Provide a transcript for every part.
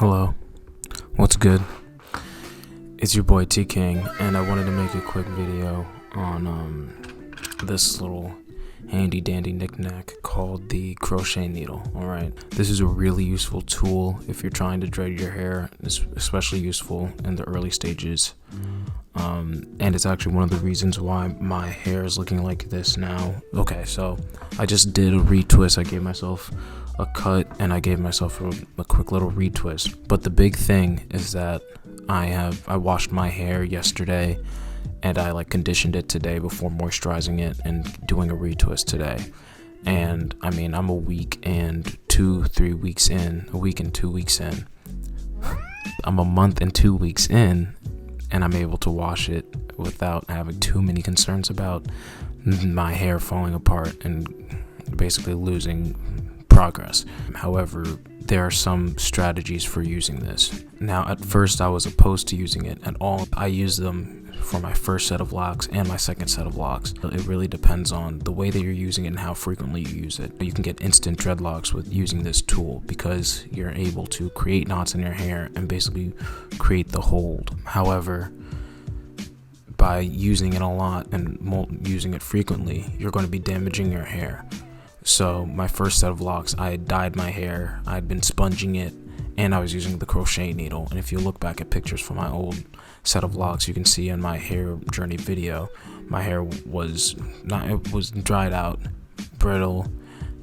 Hello, what's good? It's your boy T King, and I wanted to make a quick video on this little handy dandy knick-knack called the crochet needle. Alright, this is a really useful tool if you're trying to dread your hair. It's especially useful in the early stages, and it's actually one of the reasons why my hair is looking like this now. Okay, so I just did a retwist. I gave myself a cut and I gave myself a quick little retwist, but the big thing is that I washed my hair yesterday and I conditioned it today before moisturizing it and doing a retwist today. And I mean, I'm a week and 2 weeks in. I'm a month and 2 weeks in, and I'm able to wash it without having too many concerns about my hair falling apart and basically losing progress. However, there are some strategies for using this. Now, at first I was opposed to using it at all. I use them for my first set of locks and my second set of locks. It really depends on the way that you're using it and how frequently you use it. You can get instant dreadlocks with using this tool because you're able to create knots in your hair and basically create the hold. However, by using it a lot and using it frequently, you're going to be damaging your hair. So my first set of locks, I had dyed my hair, I'd been sponging it, and I was using the crochet needle. And if you look back at pictures from my old set of locks, you can see in my hair journey video, my hair was dried out, brittle,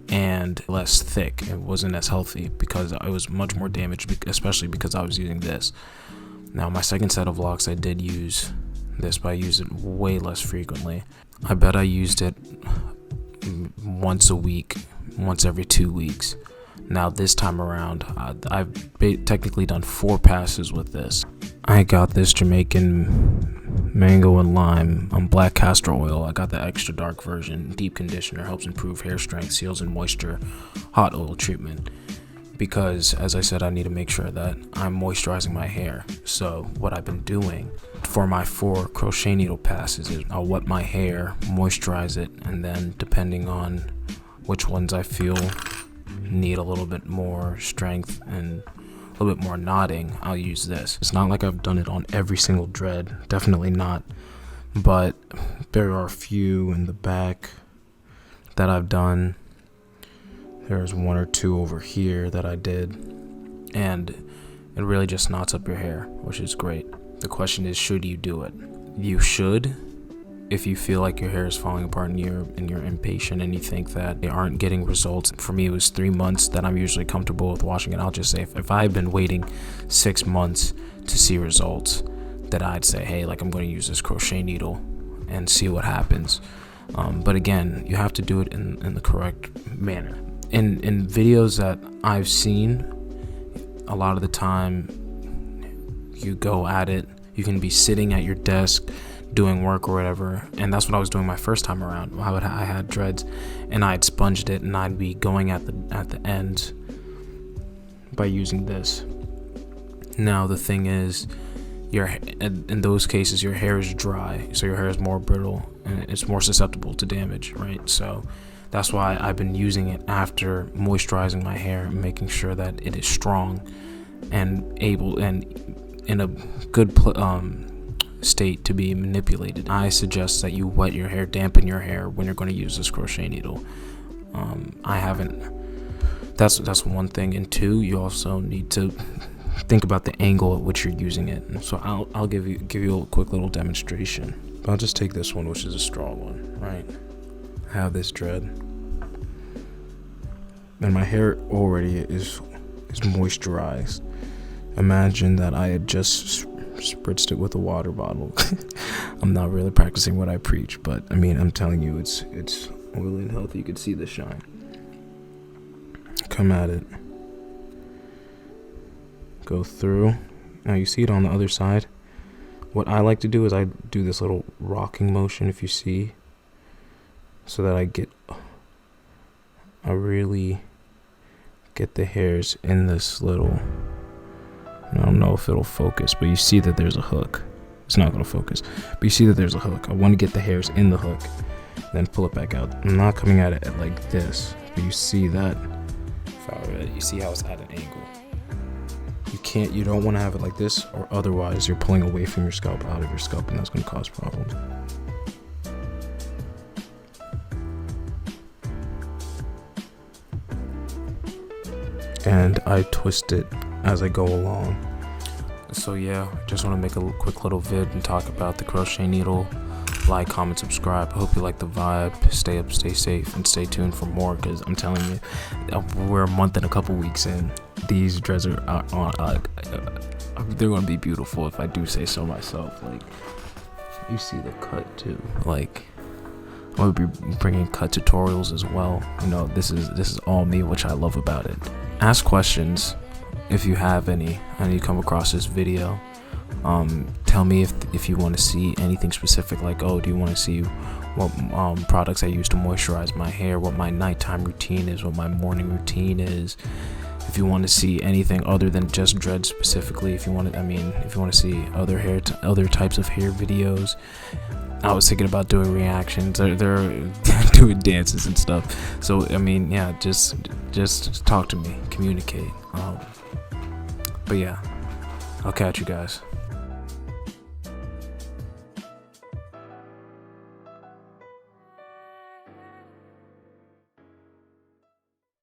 and less thick. It wasn't as healthy because it was much more damaged, especially because I was using this. Now my second set of locks, I did use this, but I used it way less frequently. I bet I used it once a week, once every 2 weeks. Now this time around, I've technically done 4 passes with this. I got this Jamaican mango and lime black castor oil. I got the extra dark version. Deep conditioner, helps improve hair strength, seals and moisture, hot oil treatment. Because, as I said, I need to make sure that I'm moisturizing my hair. So what I've been doing for my 4 crochet needle passes is I'll wet my hair, moisturize it, and then depending on which ones I feel need a little bit more strength and a little bit more knotting, I'll use this. It's not like I've done it on every single dread, definitely not, but there are a few in the back that I've done. There's 1 or 2 over here that I did, and it really just knots up your hair, which is great. The question is, should you do it? You should, if you feel like your hair is falling apart and you're impatient and you think that they aren't getting results. For me, it was 3 months that I'm usually comfortable with washing it. I'll just say if I've been waiting 6 months to see results, that I'd say, hey, I'm going to use this crochet needle and see what happens. But again, you have to do it in the correct manner. In videos that I've seen, a lot of the time you go at it, you can be sitting at your desk doing work or whatever, and that's what I was doing my first time around. I had dreads and I'd sponged it, and I'd be going at the ends by using this. Now the thing is, in those cases your hair is dry, so your hair is more brittle and it's more susceptible to damage, right? So that's why I've been using it after moisturizing my hair, making sure that it is strong and able and in a good state to be manipulated. I suggest that you wet your hair, dampen your hair when you're going to use this crochet needle. I haven't. That's one thing, and 2, you also need to think about the angle at which you're using it. And so I'll give you a quick little demonstration. I'll just take this one, which is a straw one, right? I have this dread, and my hair already is moisturized. Imagine that I had just spritzed it with a water bottle. I'm not really practicing what I preach, but I mean, I'm telling you, it's oily and healthy. You can see the shine. Come at it. Go through. Now you see it on the other side. What I like to do is I do this little rocking motion, if you see, so that I really get the hairs in this little, I don't know if it'll focus, but you see that there's a hook. It's not going to focus, but you see that there's a hook. I want to get the hairs in the hook, then pull it back out. I'm not coming at it like this, but you see that, you see how it's at an angle. You don't want to have it like this, or otherwise you're pulling away from your scalp, out of your scalp, and that's going to cause problems. And I twist it as I go along. So yeah, just want to make a quick little vid and talk about the crochet needle. Like, comment, subscribe. I hope you like the vibe. Stay up, stay safe, and stay tuned for more, because I'm telling you, we're a month and a couple weeks in. These dreads are they're gonna be beautiful, if I do say so myself. Like, you see the cut too. Like, I'm gonna be bringing cut tutorials as well. You know, this is all me, which I love about it. Ask questions if you have any, and you come across this video. Tell me if you want to see anything specific, like, oh, do you want to see what products I use to moisturize my hair, what my nighttime routine is, what my morning routine is. If you want to see anything other than just dreads specifically, if you want to see other types of hair videos. I was thinking about doing reactions. They're doing dances and stuff. So I mean, yeah, just talk to me, communicate. But yeah, I'll catch you guys.